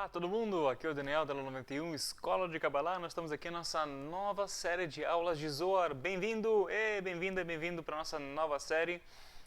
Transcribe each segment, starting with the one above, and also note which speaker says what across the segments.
Speaker 1: Olá todo mundo, aqui é o Daniel da 91 Escola de Kabbalah. Nós estamos aqui na nossa nova série de aulas de Zohar. Bem-vindo, bem-vinda, bem-vindo para a nossa nova série.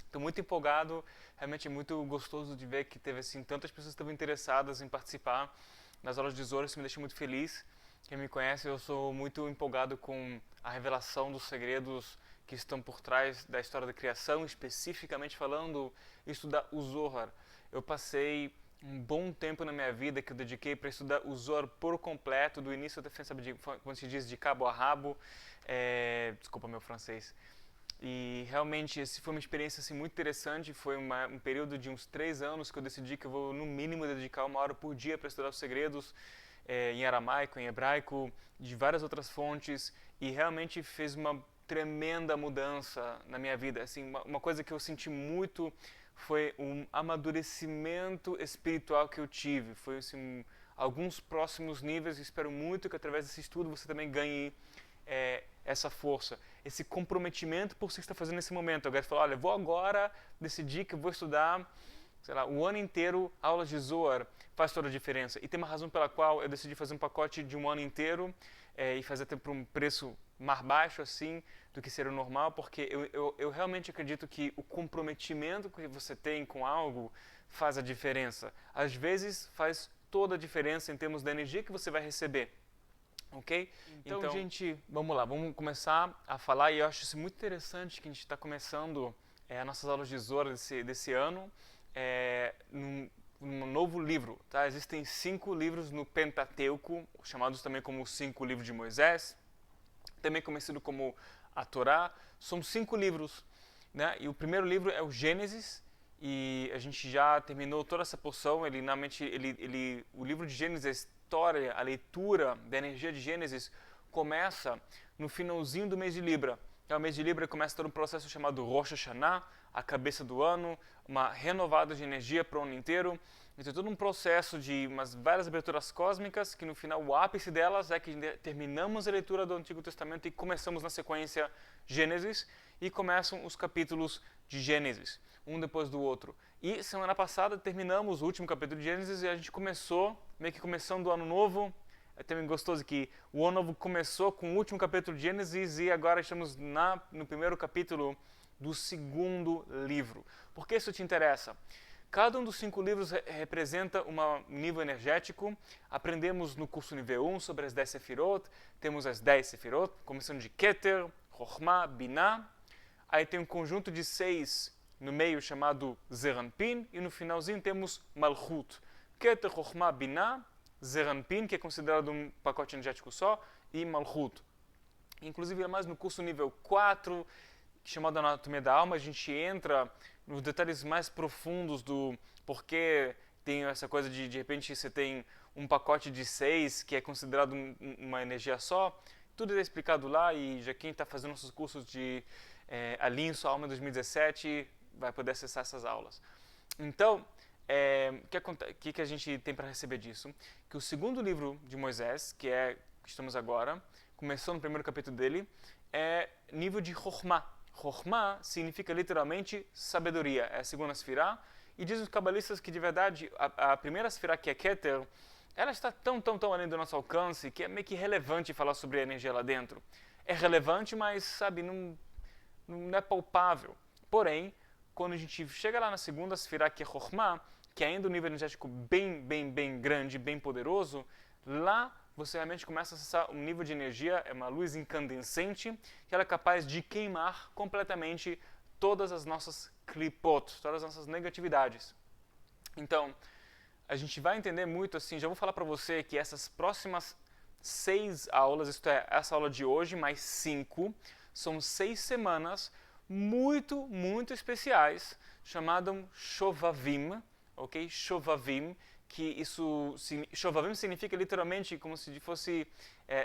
Speaker 1: Estou muito empolgado, realmente é muito gostoso de ver que teve assim, tantas pessoas que estavam interessadas em participar das aulas de Zohar. Isso me deixa muito feliz. Quem me conhece, eu sou muito empolgado com a revelação dos segredos que estão por trás da história da criação, especificamente falando estudar o Zohar. Eu passei um bom tempo na minha vida que eu dediquei para estudar o Zohar por completo, do início até fim, sabe, como se diz, de cabo a rabo. Desculpa meu francês. E realmente essa foi uma experiência assim, muito interessante. Foi um período de uns 3 anos que eu decidi que eu vou, no mínimo, dedicar 1 hora por dia para estudar os segredos em aramaico, em hebraico, de várias outras fontes. E realmente fez uma tremenda mudança na minha vida. Assim, uma coisa que eu senti muito foi um amadurecimento espiritual que eu tive. Foi assim, alguns próximos níveis. Espero muito que através desse estudo você também ganhe essa força, esse comprometimento por se está fazendo nesse momento. Agora falar, olha, vou agora decidir que eu vou estudar, sei lá, o ano inteiro aulas de Zohar. Faz toda a diferença. E tem uma razão pela qual eu decidi fazer um pacote de um ano inteiro e fazer até por um preço mais baixo assim do que seria o normal, porque eu realmente acredito que o comprometimento que você tem com algo faz a diferença. Às vezes faz toda a diferença em termos da energia que você vai receber. Ok? Então, gente, vamos lá, vamos começar a falar. E eu acho isso muito interessante que a gente está começando as nossas aulas de Zohar desse ano num novo livro. Tá? Existem 5 livros no Pentateuco, chamados também como os 5 livros de Moisés, também conhecido como a Torá. São 5 livros, né? E o primeiro livro é o Gênesis, e a gente já terminou toda essa porção. O livro de Gênesis, a história, a leitura da energia de Gênesis começa no finalzinho do mês de Libra. O mês de Libra começa todo um processo chamado Rosh Hashanah, a cabeça do ano, uma renovada de energia para o ano inteiro. Então, todo um processo de várias aberturas cósmicas, que no final o ápice delas é que terminamos a leitura do Antigo Testamento e começamos na sequência Gênesis, e começam os capítulos de Gênesis, um depois do outro. E semana passada terminamos o último capítulo de Gênesis e a gente começou, meio que começando o ano novo. É também gostoso que o ano novo começou com o último capítulo de Gênesis e agora estamos no primeiro capítulo do segundo livro. Por que isso te interessa? Cada um dos 5 livros representa um nível energético. Aprendemos no curso nível 1 sobre as 10 Sefirot. Temos as 10 Sefirot, começando de Keter, Chokhmah, Binah. Aí tem um conjunto de 6 no meio chamado Zeranpin. E no finalzinho temos Malchut. Keter, Chokhmah, Binah, Zeranpin, que é considerado um pacote energético só, e Malchut. Inclusive, é mais no curso nível 4, chamado Anatomia da Alma, a gente entra nos detalhes mais profundos do porquê tem essa coisa de repente você tem um pacote de 6 que é considerado uma energia só. Tudo é explicado lá, e já quem está fazendo nossos cursos de Alinhe Sua Alma 2017 vai poder acessar essas aulas. Então, o que a gente tem para receber disso? Que o segundo livro de Moisés, que estamos agora, começou no primeiro capítulo dele, é nível de Chokhmah. Chokhmah significa literalmente sabedoria, é a segunda Sefirah, e dizem os cabalistas que de verdade a primeira Sefirah, que é Keter, ela está tão além do nosso alcance que é meio que irrelevante falar sobre a energia lá dentro. É relevante, mas sabe, não é palpável. Porém, quando a gente chega lá na segunda Sefirah, que é Chokhmah, que é ainda um nível energético bem grande, bem poderoso, lá você realmente começa a acessar um nível de energia, é uma luz incandescente, que ela é capaz de queimar completamente todas as nossas klipot, todas as nossas negatividades. Então, a gente vai entender muito assim, já vou falar para você que essas próximas 6 aulas, isto é, essa aula de hoje mais 5, são 6 semanas muito especiais, chamadas Shovavim, ok? Shovavim, que Shovavim significa literalmente como se fosse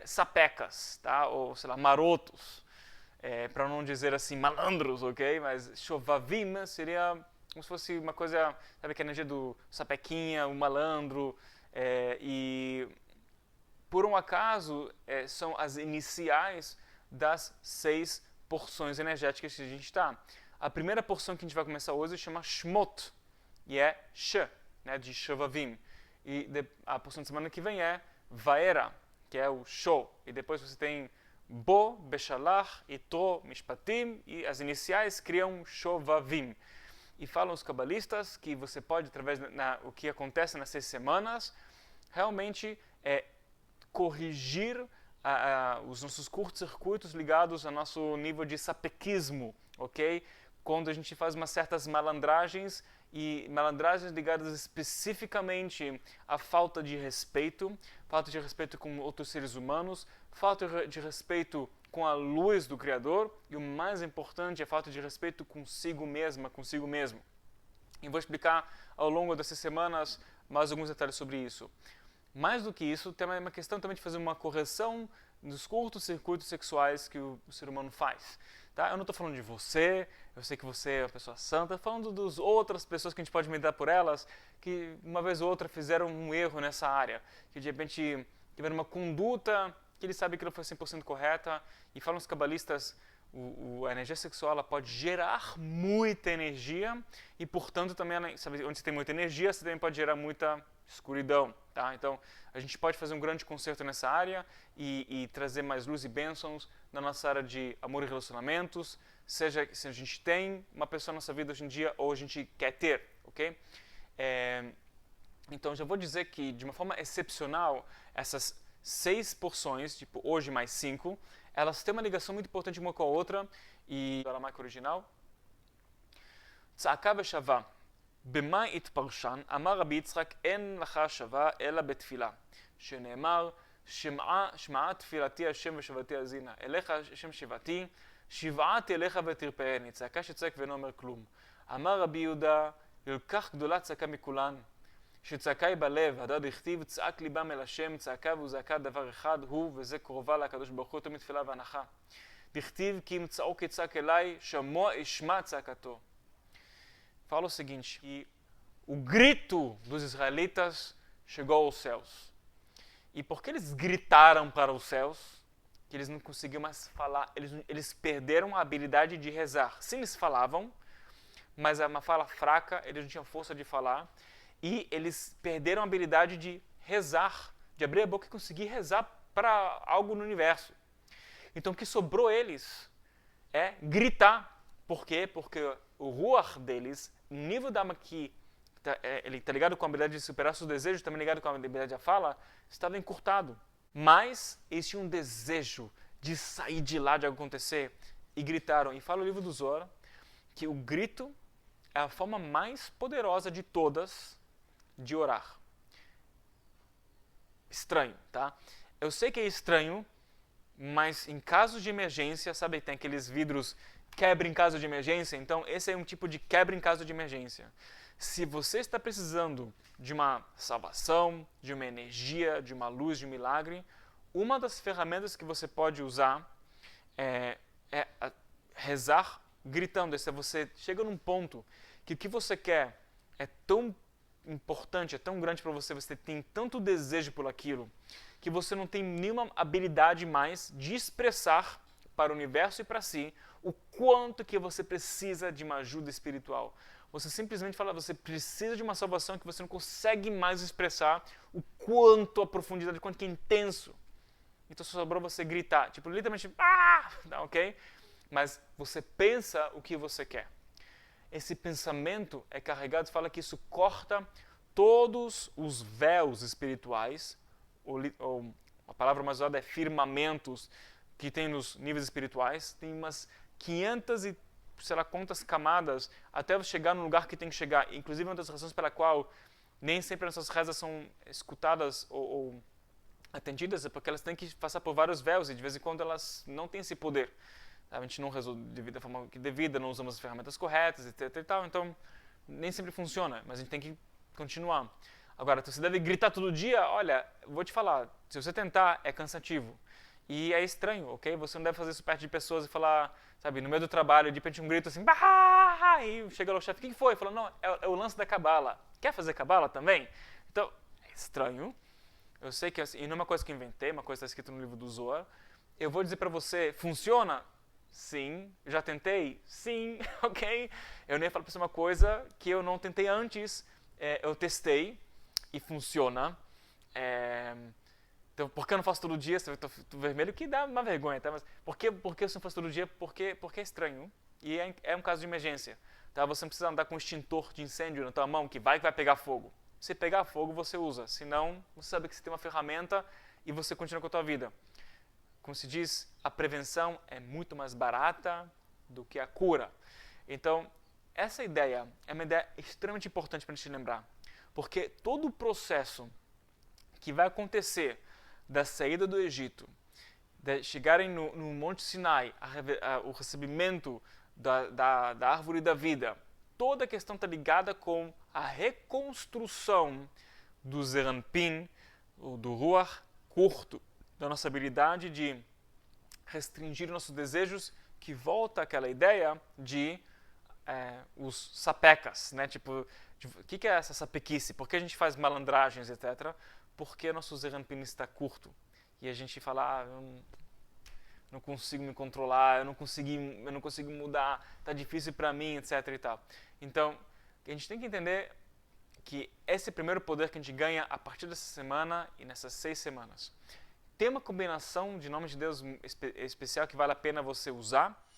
Speaker 1: sapecas, tá? Ou, sei lá, marotos, para não dizer assim malandros, ok? Mas Shovavim seria como se fosse uma coisa, sabe, que a energia do sapequinha, o malandro, e por um acaso são as iniciais das 6 porções energéticas que a gente está. A primeira porção que a gente vai começar hoje chama Shmot, e é Sh, né, de Shovavim. e a porção de semana que vem é Vaera, que é o show. E depois você tem Bo, Beshalach, Ito, Mishpatim, e as iniciais criam Shovavim. E falam os cabalistas que você pode, através o que acontece nas 6 semanas, realmente corrigir os nossos curtos-circuitos ligados ao nosso nível de sapequismo, ok? Quando a gente faz umas certas malandragens, e malandragens ligadas especificamente à falta de respeito com outros seres humanos, falta de respeito com a luz do Criador, e o mais importante é a falta de respeito consigo mesma, consigo mesmo. E vou explicar ao longo dessas semanas mais alguns detalhes sobre isso. Mais do que isso, tem uma questão também de fazer uma correção dos curtos-circuitos sexuais que o ser humano faz. Tá? Eu não estou falando de você, eu sei que você é uma pessoa santa, estou falando das outras pessoas que a gente pode meditar por elas, que uma vez ou outra fizeram um erro nessa área, que de repente tiveram uma conduta que eles sabem que não foi 100% correta, e falam os cabalistas, a energia sexual ela pode gerar muita energia, e portanto também, sabe, onde você tem muita energia, você também pode gerar muita escuridão. Tá? Então, a gente pode fazer um grande concerto nessa área e trazer mais luz e bênçãos na nossa área de amor e relacionamentos, seja se a gente tem uma pessoa na nossa vida hoje em dia ou a gente quer ter, ok? Então, já vou dizer que, de uma forma excepcional, essas 6 porções, tipo hoje mais 5, elas têm uma ligação muito importante uma com a outra, e a Aramaico original, Tza'aka v'shava. במה התפרשן? אמר רבי יצחק, אין לך שווה אלא בתפילה, שנאמר, שמעה תפילתי השם ושבתי אזינה, אליך השם שיבתי, שבעתי אליך ותרפאני, צעקה שצעק ואינו אומר כלום. אמר רבי יהודה, ילקח גדולה צעקה מכולן, שצעקה היא בלב, הדד הכתיב, צעק ליבם אל השם, צעקה וזעקה דבר אחד הוא, וזה קרובה לקדוש ברוך הוא יותר מתפילה והנחה. דכתיב כי אם צעוק יצעק אליי, שמוע אשמע צעקתו. Fala o seguinte, que o grito dos israelitas chegou aos céus. E porque eles gritaram para os céus, que eles não conseguiam mais falar, eles perderam a habilidade de rezar. Sim, eles falavam, mas é uma fala fraca, eles não tinham força de falar, e eles perderam a habilidade de rezar, de abrir a boca e conseguir rezar para algo no universo. Então o que sobrou eles é gritar. Por quê? Porque o ruach deles, o nível da alma que ele está ligado com a habilidade de superar seus desejos, também ligado com a habilidade da fala, estava encurtado. Mas eles tinham um desejo de sair de lá, de algo acontecer, e gritaram. E fala o livro do Zohar que o grito é a forma mais poderosa de todas de orar. Estranho, tá? Eu sei que é estranho, mas em casos de emergência, sabe, tem aqueles vidros quebra em caso de emergência, então esse é um tipo de quebra em caso de emergência. Se você está precisando de uma salvação, de uma energia, de uma luz, de um milagre, uma das ferramentas que você pode usar é rezar gritando. Se você chega num ponto que o que você quer é tão importante, é tão grande para você, você tem tanto desejo por aquilo, que você não tem nenhuma habilidade mais de expressar para o universo e para si o quanto que você precisa de uma ajuda espiritual. Você simplesmente fala, você precisa de uma salvação que você não consegue mais expressar o quanto a profundidade, o quanto que é intenso. Então só sobrou você gritar, tipo, literalmente, ok? Mas você pensa o que você quer. Esse pensamento é carregado, fala que isso corta todos os véus espirituais, ou a palavra mais usada é firmamentos, que tem nos níveis espirituais, tem umas 500 e sei lá quantas camadas até você chegar no lugar que tem que chegar. Inclusive, uma das razões pela qual nem sempre as nossas rezas são escutadas ou atendidas é porque elas têm que passar por vários véus e de vez em quando elas não têm esse poder. A gente não rezou da forma devida, não usamos as ferramentas corretas, etc. E tal, então nem sempre funciona, mas a gente tem que continuar. Agora, você deve gritar todo dia, olha, vou te falar, se você tentar, é cansativo. E é estranho, ok? Você não deve fazer isso perto de pessoas e falar, sabe, no meio do trabalho, de repente um grito assim, bah! E chega lá o chefe, o que foi? Fala, não, é o lance da cabala. Quer fazer cabala também? Então, é estranho. Eu sei que, e não é uma coisa que inventei, uma coisa que está escrita no livro do Zohar. Eu vou dizer para você, funciona? Sim. Já tentei? Sim, ok? Eu nem falo para você uma coisa que eu não tentei antes, eu testei. e funciona. Então, por que eu não faço todo dia? Você tá vermelho, que dá uma vergonha, tá? Mas por que você não faz todo dia? Porque é estranho. E é um caso de emergência. Tá? Você não precisa andar com um extintor de incêndio na tua mão que vai pegar fogo. Se pegar fogo, você usa. Senão, você sabe que você tem uma ferramenta e você continua com a tua vida. Como se diz, a prevenção é muito mais barata do que a cura. Então, essa ideia é uma ideia extremamente importante para a gente lembrar. Porque todo o processo que vai acontecer da saída do Egito, de chegarem no Monte Sinai, o recebimento da árvore da vida, toda a questão está ligada com a reconstrução do Zeranpin, do Ruach curto, da nossa habilidade de restringir nossos desejos, que volta àquela ideia de os sapecas, né? Tipo, o que é essa sapequice? Por que a gente faz malandragens, etc.? Porque nosso Zeranpin está curto. E a gente fala, eu não consigo me controlar, eu não consigo mudar, tá difícil para mim, etc. e tal. Então, a gente tem que entender que esse primeiro poder que a gente ganha a partir dessa semana e nessas 6 semanas. Tem uma combinação de nomes de Deus especial que vale a pena você usar.